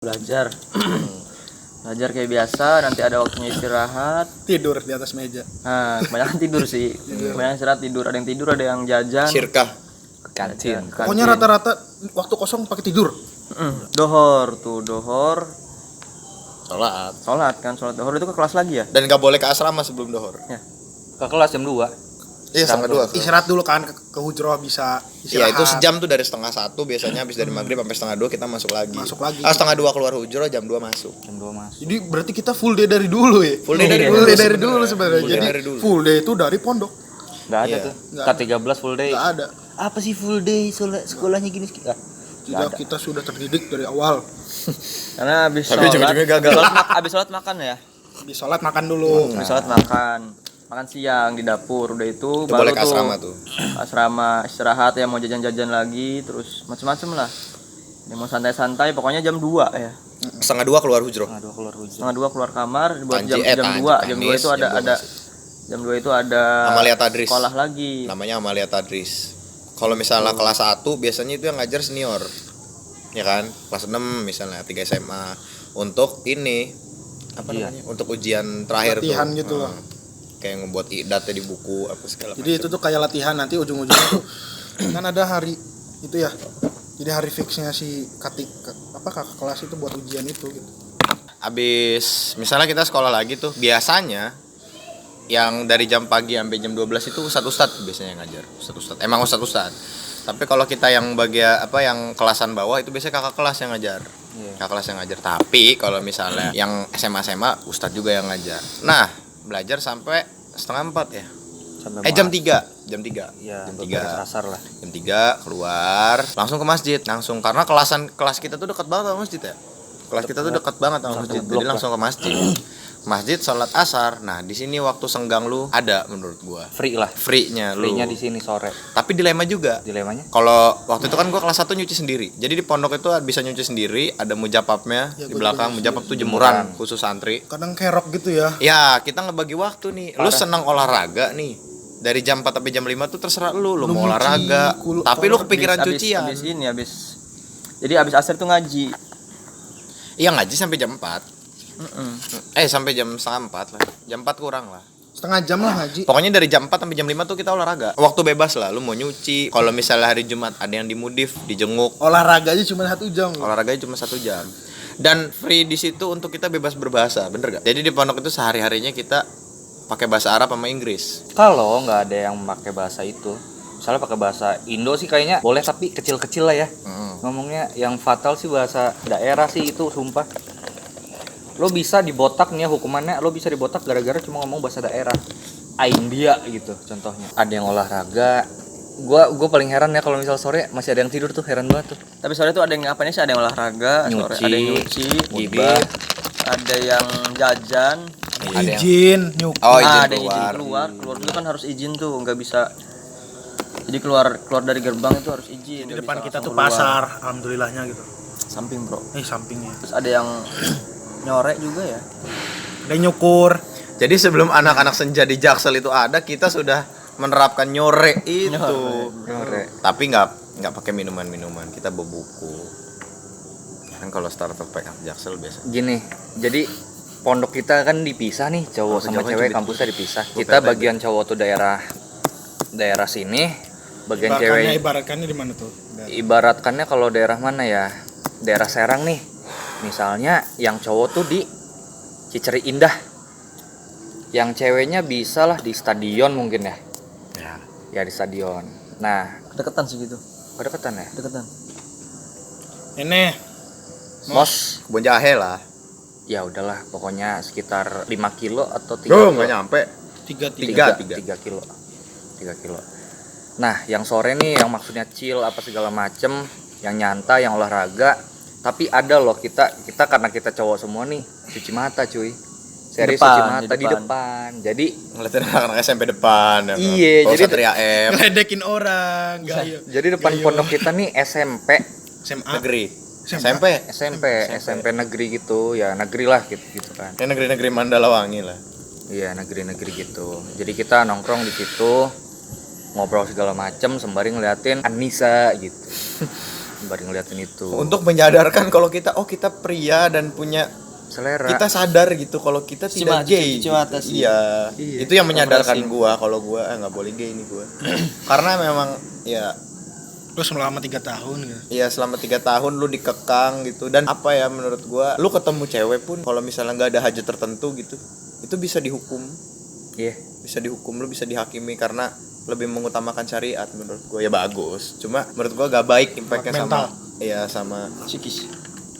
Belajar. Belajar kayak biasa, nanti ada waktunya istirahat. Tidur di atas meja. Nah, kebanyakan tidur sih. Kebanyakan istirahat tidur, ada yang tidur, ada yang jajan. Sirkah. Kantin. Pokoknya rata-rata waktu kosong pakai tidur. Dohor. Sholat. Sholat dohor itu ke kelas lagi ya? Dan nggak boleh ke asrama sebelum dohor. Ya. Ke kelas jam 2. Iya, setengah 2. Istirahat dulu kan ke hujroh bisa Iya, istirahat. itu sejam tuh dari setengah 1 biasanya, habis dari maghrib sampai setengah 2 kita masuk lagi. Setengah 2 keluar hujroh, jam 2 masuk. Jam 2 masuk. Jadi berarti kita full day dari dulu ya. Full day dari Full dulu day dari sebenarnya. dulu sebenarnya. Full day Jadi dari dulu. full day itu dari pondok. Enggak ada Iya. tuh. Nggak K13 full day. Enggak ada. Apa sih full day sekolahnya gini? Ah, Tidak, kita sudah terdidik dari awal. Karena habis Tapi sholat, ujung-ujungnya gagal. habis sholat makan ya. Di sholat makan dulu. Habis sholat makan siang di dapur, udah itu Itu baru boleh ke asrama tuh. asrama istirahat ya, mau jajan-jajan lagi, terus macem-macem lah. Dia mau santai-santai, pokoknya jam 2 ya. Setengah 2 keluar hujroh. Setengah 2 keluar hujan. Setengah 2 keluar kamar, buat Tanji, jam 2. Jam 2 Kamis, itu ada jam 2 ada masuk. jam 2 itu ada Amalia Tadris. sekolah lagi. Namanya Amalia Tadris. Kalau misalnya kelas 1 biasanya itu yang ngajar senior. Ya kan? Kelas 6 misalnya 3 SMA untuk ini apa Ujian. namanya? Untuk ujian terakhir Latihan tuh. gitu lah. Kayak ngebuat idatnya di buku apa segala Jadi itu tuh kayak latihan, nanti ujung-ujungnya tuh kan ada hari itu ya. Jadi hari fixnya si kakak kelas itu buat ujian itu gitu. Abis misalnya kita sekolah lagi tuh, biasanya yang dari jam pagi sampai jam 12 itu ustadz biasanya yang ngajar. Ustadz. Emang ustadz. Tapi kalau kita yang yang kelasan bawah itu biasanya kakak kelas yang ngajar. Iya. Kakak kelas yang ngajar. Tapi kalau misalnya yang SMA ustadz juga yang ngajar. Nah, belajar sampai setengah 4 ya. Sampai Jam 3. Jam 3. Iya, Jam beres 3. asar lah. Jam 3 keluar, langsung ke masjid, langsung karena kelas kita tuh dekat banget sama masjid ya. Kelas kita tuh dekat banget sama masjid. Jadi langsung ke masjid. Masjid sholat asar. Nah, di sini waktu senggang lu ada menurut gua. Free lah. Free-nya lu. Free-nya di sini sore. Tapi dilema juga. Dilemanya? Kalau waktu itu kan gua kelas 1 nyuci sendiri. Jadi di pondok itu bisa nyuci sendiri, ada mujapapnya Ya, di gua belakang. juga Mujapap tuh jemuran khusus santri. Kadang kerok gitu ya. Ya, kita ngebagi waktu nih. Lu senang olahraga nih. Dari jam 4 sampai jam 5 tuh terserah lu Lu mau nyuci, olahraga. Tapi lu kepikiran cucian. Jadi habis asar tuh ngaji. Iya, ngaji sampai jam 4. Sampai jam setengah 4 lah. Jam 4 kurang lah. Setengah jam lah ngaji. Pokoknya dari jam 4 sampai jam 5 tuh kita olahraga. Waktu bebas lah, lu mau nyuci. Kalau misalnya hari Jumat ada yang dimudif, dijenguk. Olahraganya cuma 1 jam. Olahraganya cuma 1 jam. Dan free di situ untuk kita bebas berbahasa, bener gak? Jadi di pondok itu sehari-harinya kita pakai bahasa Arab sama Inggris. Kalau nggak ada yang pakai bahasa itu, misalnya pakai bahasa Indo sih kayaknya boleh, tapi kecil-kecil lah ya. Ngomongnya yang fatal sih bahasa daerah sih itu, sumpah. Lo bisa dibotak nih ya hukumannya, lo bisa dibotak gara-gara cuma ngomong bahasa daerah. India gitu contohnya. Ada yang olahraga. Gua paling heran ya kalau misal sore masih ada yang tidur tuh, heran banget tuh. Tapi sore tuh ada yang ngapain sih? Ada yang olahraga, sore ada yang nyuci, gibah, ada yang jajan. ada yang Izin, nyuk. Oh, izin Ada yang izin keluar dulu kan harus izin tuh, nggak bisa. Jadi keluar dari gerbang itu harus izin. Di nggak depan bisa kita tuh langsung keluar. pasar, alhamdulillahnya gitu. Samping bro. Sampingnya. Terus ada yang nyorek juga ya. Ada nyukur. Jadi sebelum anak-anak senja di Jaksel itu ada, kita sudah menerapkan nyore itu. Nyore. Tapi nggak pakai minuman-minuman, kita bawa buku. Kan kalau starter pack Jaksel biasa. Gini, jadi pondok kita kan dipisah nih, cowok sama Jauh-jauh cewek, cubit. kampusnya dipisah. Gua Kita PTN. bagian cowok tuh daerah sini, bagian Ibaratkannya di mana tuh? ibaratkannya kalau daerah mana ya? Daerah Serang nih. Misalnya yang cowok tuh di Cicerih Indah. Yang ceweknya bisa lah di stadion mungkin ya. Ya di stadion. Nah, Deketan sih gitu. kedeketan ya? Deketan. Ini Mos. Kebun jahe lah. Ya udahlah, pokoknya sekitar 5 kilo atau 3 Duh, kilo. nggak nyampe. 3 kilo. 3 kilo. Nah, yang sore nih yang maksudnya chill apa segala macem, yang nyantai, yang olahraga. Tapi ada loh kita karena kita cowok semua nih cuci mata cuy. Serius Depan, cuci mata di di depan. Jadi Ngeliatin anak-anak SMP depan. Ya kan? Iya, Kalau jadi Satria M ngeledekin orang, gayo. jadi depan Gayo. pondok kita nih SMP SMA. negeri. SMA. SMP negeri gitu. Ya negeri lah gitu kan. Ini negeri-negeri Mandalawangi lah. Iya, negeri-negeri gitu. Jadi kita nongkrong di situ, ngobrol segala macem sembari ngeliatin Anissa gitu. sembari ngeliatin itu. Untuk menyadarkan kalau kita pria dan punya Selera. kita sadar gitu kalau kita tidak gay. cuci mata sih. Iya. Itu yang menyadarkan gua kalau gua nggak boleh gay ini gua. Karena memang ya Terus selama 3 tahun gitu. ya selama 3 tahun lu dikekang gitu, dan apa ya menurut gua lu ketemu cewek pun kalau misalnya nggak ada hajat tertentu gitu itu bisa dihukum. Iya. Bisa dihukum, lu bisa dihakimi karena lebih mengutamakan syariat menurut gua. Ya bagus, cuma menurut gua gak baik impactnya Mental. sama Psikis.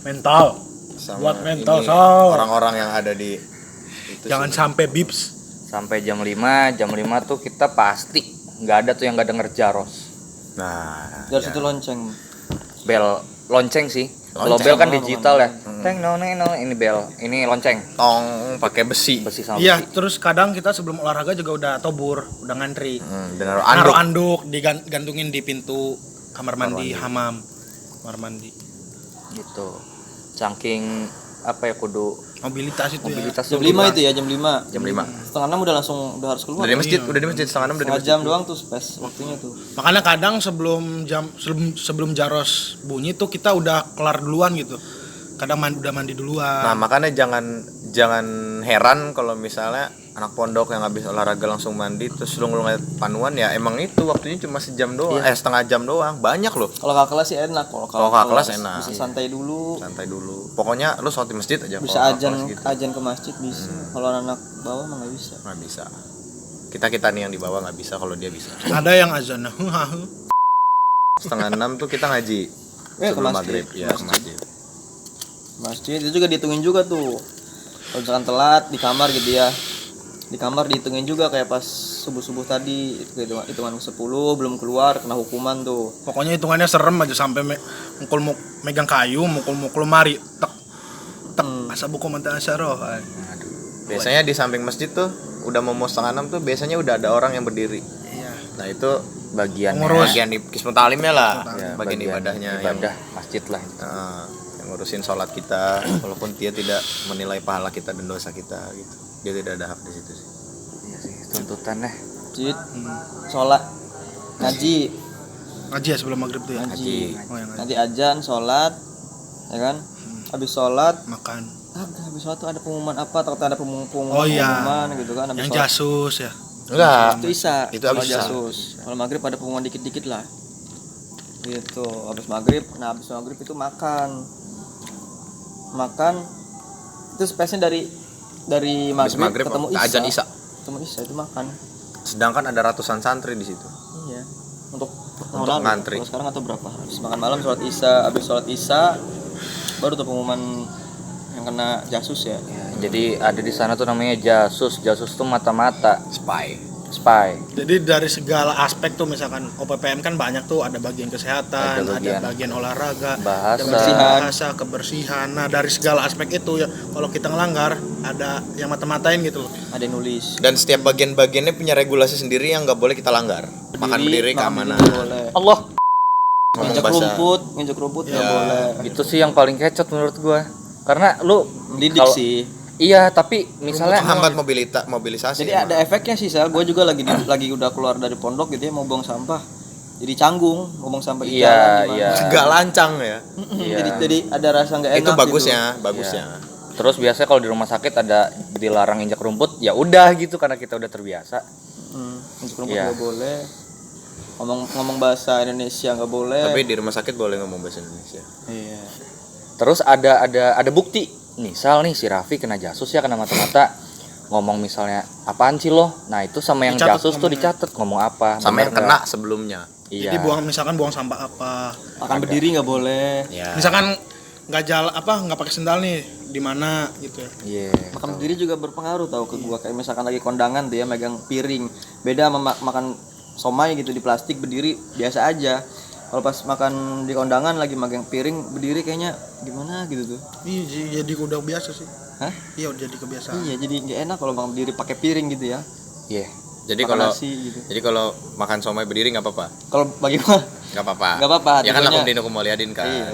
Mental. sama Buat mental, ini, Sal. orang-orang yang ada di itu Jangan sih. sampai bips. Sampai jam 5 tuh kita pasti nggak ada tuh yang nggak denger jaros. Nah, Dari ya. situ lonceng. Bel lonceng sih. Kalau Lonceng. bel kan digital ya. Teng nong ini bel. Ini lonceng. Tong pakai besi. Besi sama Iya, besi. terus kadang kita sebelum olahraga juga udah tobur, udah ngantri. Dengan Naruh anduk. anduk, digantungin di pintu kamar mandi, hamam. Kamar mandi. Gitu. Saking apa ya kudu Mobilitas itu mobilitas Jam tuh 5 itu ya, jam 5. Jam 5. Setengah 6 udah harus keluar. Udah di masjid setengah 6 udah di Setengah masjid. jam doang tuh space waktunya tuh. ya. Makanya kadang sebelum jaros bunyi tuh kita udah kelar duluan gitu. Kadang udah mandi duluan. Nah, makanya jangan heran kalau misalnya anak pondok yang habis olahraga langsung mandi terus lu ngeliat panuan, ya emang itu waktunya cuma sejam doang, setengah jam doang. Banyak loh. Kalau kakak kelas sih enak. Kalau kakak kelas enak. Bisa santai dulu. Santai dulu. Pokoknya lu sholat di masjid aja. Bisa kalau ajan kelas gitu. ajan ke masjid bisa. Kalau anak bawah mah nggak bisa. Nggak bisa. Kita nih yang di bawah nggak bisa, kalau dia bisa. Ada yang azan. Setengah 6 tuh kita ngaji Ke sebelum masjid. maghrib ya, ke masjid. Masjid itu juga dihitungin juga tuh. Kalau misalkan telat di kamar gitu ya. Di kamar dihitungin juga kayak pas subuh-subuh tadi itu hitungan 10 belum keluar kena hukuman tuh. Pokoknya hitungannya serem aja sampai megang kayu, mukul lemari, tek asabukum anta asyara. Biasanya di samping masjid tuh udah mau setengah 6 tuh biasanya udah ada orang yang berdiri. Iya. Nah itu bagian bagian di Kismu Ta'limnya lah, ya, bagian ibadahnya yang ibadah masjid lah. yang ngurusin sholat kita, walaupun dia tidak menilai pahala kita dan dosa kita gitu. Dia tidak ada hak di situ sih. Iya sih tuntutannya. Masjid, sholat, ngaji, Ngaji ya sebelum maghrib tuh ya. ngaji. Oh, yang ngaji. Nanti ajan, sholat, ya kan? Habis sholat, Makan. habis sholat tuh ada pengumuman apa? Takut ada pengumuman, Oh, iya. pengumuman gitu kan? Habis Yang sholat. jasus ya. Enggak. Itu Isya. Itu habis Kalau Isya. jasus. Kalau maghrib ada pengumuman dikit-dikit lah. Gitu. Habis maghrib, nah habis maghrib itu makan. Itu space-nya dari Habis maghrib, maghrib ketemu ke azan Isya. Ketemu Isya itu makan. Sedangkan ada ratusan santri di situ. Iya. Untuk ngantri. Kalau sekarang atau berapa? Habis makan malam sholat Isya, habis sholat Isya baru tuh pengumuman yang kena jasus ya. Ya, jadi ada di sana tuh namanya jasus. Jasus tuh mata-mata, spy. Jadi dari segala aspek tuh misalkan OPPM kan banyak tuh, ada bagian kesehatan, Ada bagian olahraga, bahasa. ada bahasa, kebersihan. Nah, dari segala aspek itu ya kalau kita ngelanggar ada yang mata-matain gitu loh. Ada yang nulis. Dan setiap bagian-bagiannya punya regulasi sendiri yang nggak boleh kita langgar. Makan berdiri keamanan. nggak boleh. Allah. Ngomong Nginjek rumput nggak Ya. boleh. Itu sih yang paling kecot menurut gua. Karena lu Mendidik kalau- sih. Iya, tapi misalnya Menghambat mobilisasi. Jadi ada efeknya sih, Gue juga lagi udah keluar dari pondok gitu ya, mau buang sampah. Jadi canggung, mau buang sampah di Iya, jalan gimana. iya. Nggak lancang ya. Iya. Jadi ada rasa nggak enak Itu bagusnya, gitu. bagusnya. terus biasanya kalau di rumah sakit ada dilarang injak rumput, ya udah gitu karena kita udah terbiasa. Nginjek rumput Iya. nggak boleh. Ngomong bahasa Indonesia nggak boleh. Tapi di rumah sakit boleh ngomong bahasa Indonesia. Iya. Terus ada bukti. Misal nih si Raffi kena jasus ya, kena mata-mata. Ngomong misalnya, apaan sih lo? Nah itu sama yang Dicatat jasus tuh dicatat ngomong apa. Sama bener yang kena nggak? sebelumnya. Iya. Jadi misalkan buang sampah apa. Makan berdiri nggak boleh. Ya. Misalkan nggak pakai sendal nih di mana gitu ya. Iya. Makan berdiri juga berpengaruh tau ke gua. Kayak misalkan lagi kondangan tuh ya, megang piring. Beda sama makan somai gitu di plastik berdiri biasa aja. Kalau pas makan di kondangan lagi megang piring berdiri kayaknya gimana gitu tuh. Iya, jadi udah biasa sih. Hah? Iya, udah jadi kebiasaan. Iya, jadi nggak enak kalau makan berdiri pakai piring gitu ya. Iya. Jadi Makan kalau nasi gitu. makan somai berdiri nggak apa-apa. Kalau bagaimana? Nggak apa-apa. Nggak apa-apa, Ya kan tujuannya- lakum dinukum waliyadin kan. Iya.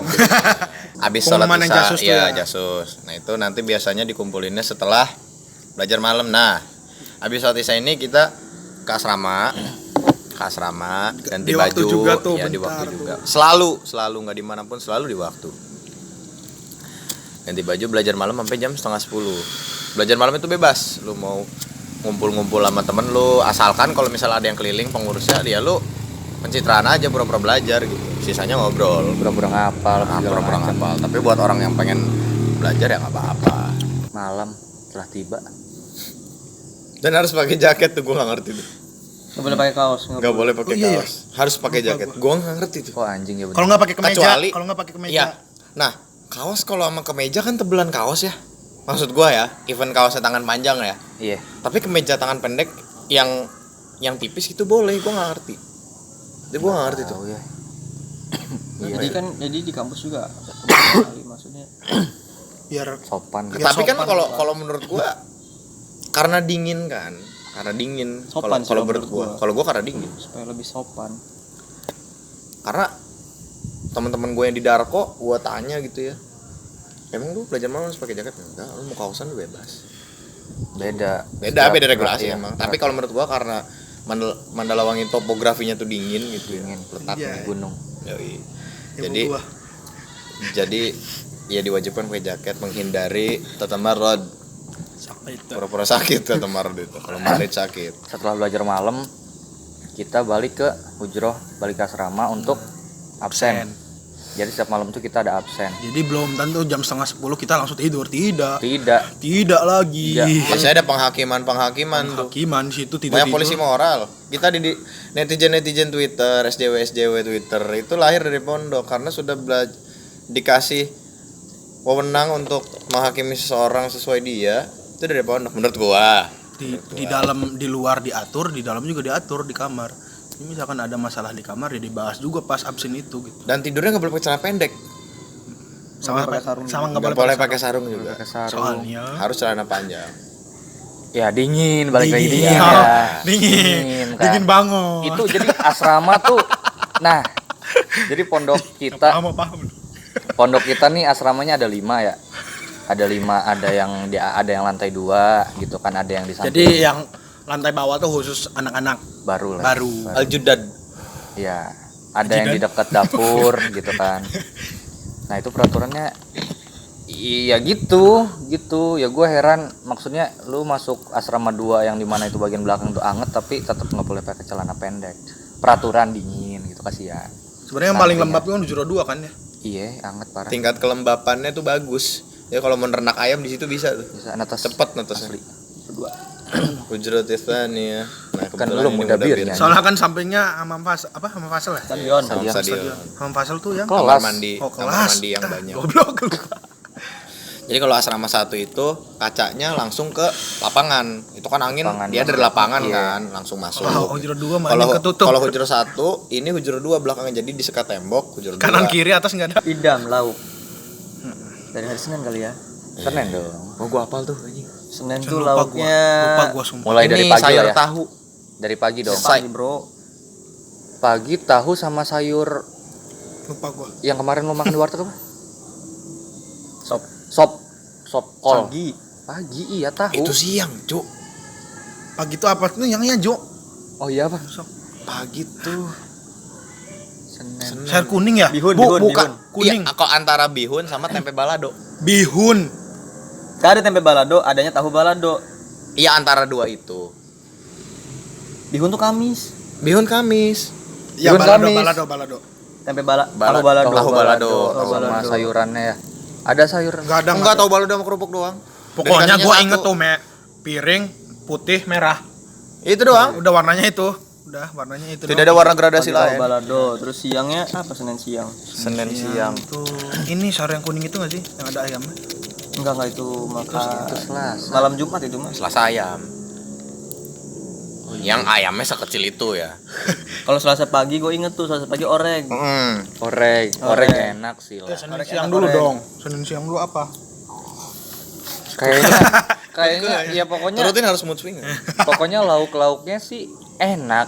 Abis sholat Pengumuman yang isya, jasus tuh ya ya. jasus. Nah itu nanti biasanya dikumpulinnya setelah belajar malam. Nah, abis sholat isya ini kita ke asrama. ke asrama, ganti Di waktu baju, juga tuh, ya di bentar waktu tuh. juga. Selalu nggak dimanapun, selalu di waktu. Ganti baju, belajar malam sampai jam 9:30. Belajar malam itu bebas, lu mau ngumpul-ngumpul sama temen lu, asalkan kalau misalnya ada yang keliling pengurusnya, dia lu pencitraan aja, pura-pura belajar gitu. Sisanya ngobrol, pura-pura ngapal segala pura-pura macam. ngapal. Tapi buat orang yang pengen belajar ya nggak apa-apa. Malam telah tiba. Dan harus pakai jaket tuh, gue nggak ngerti tuh. Nggak boleh pakai kaos. Nggak boleh pakai Oh, iya, kaos, harus pakai jaket. Gue nggak ngerti tuh. Kok anjing ya bener. Kalau nggak pakai kemeja, Kecuali- kalau nggak pakai kemeja. Iya. Nah, kaos kalau sama kemeja kan tebelan kaos ya. Maksud gua ya, event kaosnya tangan panjang ya. Iya. Tapi kemeja tangan pendek yang tipis itu boleh, gua nggak ngerti. Jadi gua nggak ngerti tuh. Tahu ya. Jadi kan jadi di kampus juga kali maksudnya. Biar Sopan. Biar Tapi kan sopan, kalau menurut gua karena dingin kan, karena dingin. Sopan sih Kalau kalau menurut gua, menurut kalau gua karena dingin. Supaya lebih sopan. Karena teman-teman gue yang di Darko, gua tanya gitu ya. Emang lu belajar malam harus pakai jaket? Enggak, lu mau kaosan lu bebas. Beda. Beda regulasi Iya. emang. Tapi kalau menurut gua karena Mandalawangi topografinya tuh dingin gitu ya. Dingin. Letaknya. Iya. Gunung. Yoi. ibu Jadi gua. jadi ya diwajibkan pakai jaket menghindari tatamarrod. Sakit. Pura-pura sakit tatamarrod itu. Kalau marit sakit. Setelah belajar malam kita balik ke hujroh, balik ke asrama untuk absen. Jadi setiap malam tuh kita ada absen. Jadi belum tentu jam 9:30 kita langsung tidur, tidak. Tidak. Lagi. Tidak. Masih ada penghakiman tuh. Hakiman situ tidur. Banyak polisi moral. Kita di netizen Twitter, SJW Twitter itu lahir dari pondok karena sudah dikasih wewenang untuk menghakimi seseorang sesuai dia. Itu dari pondok menurut gua. Di dalam, di luar diatur, di dalam juga diatur di kamar. Ini misalkan ada masalah di kamar ya dibahas juga pas absen itu gitu. Dan tidurnya nggak boleh pakai celana pendek. Sama pakai sarung sama Nggak nggak boleh pakai sarung juga. Pakai sarung. Soalnya Harus celana panjang. Ya dingin, balik lagi Dingin. dingin. Oh, Ya. dingin. kan. Dingin banget. Itu jadi asrama tuh. Nah, jadi pondok kita, paham. pondok kita nih asramanya ada 5 ya. Ada 5, ada yang lantai 2 gitu kan, ada yang di samping. Jadi yang lantai bawah tuh khusus anak-anak baru lah. baru. Al-Judad. Iya, ada yang di dekat dapur gitu kan. Nah, itu peraturannya iya gitu. Ya gue heran, maksudnya lu masuk asrama 2 yang dimana itu bagian belakang tuh anget tapi tetap nggak boleh pakai celana pendek. Peraturan dingin gitu, kasihan. Sebenarnya yang paling lembab itu kan Juro 2 kan ya. Iya, anget parah. Tingkat kelembapannya tuh bagus. Ya kalau mau neternak ayam di situ bisa tuh. Bisa netes. Cepet netesnya. Asli. Hujrat Tifani ya. Nah, Kan kebetulan lu ini muda bir, ya. Soalnya kan sampingnya Hamam Fasel, Hamam Fasel ya? Stadion. Sama stadion. Hamam Fasel tuh yang Kamar Kelas. mandi, oh kamar kelas. mandi yang banyak. Goblok lupa. Jadi kalau asrama 1 itu kacanya langsung ke lapangan. Itu kan angin Lapangan. dia dari lapangan Iya. kan, langsung masuk. Oh, Juro 2 mah Kalau ini ketutup. kalau hujur 1, ini hujur 2 belakangnya jadi disekat tembok, hujur 2. Kanan kiri atas enggak ada. Idam lauk. Dari hari Senin kali ya. Senin dong. Oh, gua hafal tuh anjing. Senin Lupa tuh gua. lauknya Lupa gua sumpah. Mulai dari Ini pagi sayur lah ya. tahu. Dari pagi dong. pagi, Bro. Pagi tahu sama sayur Lupa gua. yang kemarin lo makan di warteg apa? Sop. Sop kol. Pagi. Pagi iya tahu. Itu siang, Cuk. Pagi itu apa tuh yang Jo? Oh iya apa? Pagi tuh Senin. Sayur kuning ya? Bihun, bukan bihun. kuning. Iya, kok antara bihun sama tempe balado. Bihun. Gak ada tempe balado, adanya tahu balado. Iya, antara 2 itu. Bihun tuh Kamis. Bihun Kamis. Ya Bihun balado, Kamis. balado. Tempe Balado. tahu balado. Tahu balado. Sama sayurannya ya. Ada sayur. Enggak ada. Enggak tahu balado sama kerupuk doang. Pokoknya Dan gua kasihnya inget satu. tuh piring putih merah. Itu doang. Udah warnanya itu. Udah warnanya itu. Tidak ada warna gradasi Pagi tahu lain. balado. Terus siangnya apa Senin siang? Senin siang. Tuh. Ini sayur yang kuning itu enggak sih? Yang ada ayamnya. Enggak itu makan. Itu Selasa. Malam Jumat itu Mas. Selasa ayam. Yang ayamnya sekecil itu ya. Kalau Selasa pagi gue inget tuh Selasa pagi orek. Orek enak sih lah. Senin Orek siang enak, dulu orek. dong. Senin siang dulu apa? Kayaknya ya pokoknya Turutin harus mood swing. pokoknya lauk-lauknya sih enak.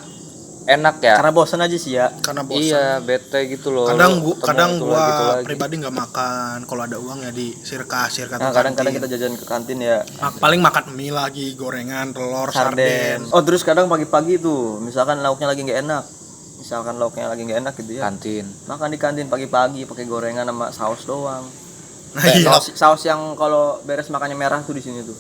enak ya. Karena bosan aja sih ya. karena bosan. Iya, bete gitu loh. Kadang Ketemu itu gua lagi, itu lagi. pribadi nggak makan kalau ada uang ya di sirkas Nah, atau kadang-kadang kita kantin. jajan ke kantin ya. Paling makan mie lagi, gorengan, telur, Sarden. sarden. Oh, terus kadang pagi-pagi tuh, misalkan lauknya lagi nggak enak. Misalkan lauknya lagi nggak enak gitu ya. Kantin. Makan di kantin pagi-pagi pakai gorengan sama saus doang. Nah, iya. Saus yang kalau beres makannya merah tuh di sini tuh.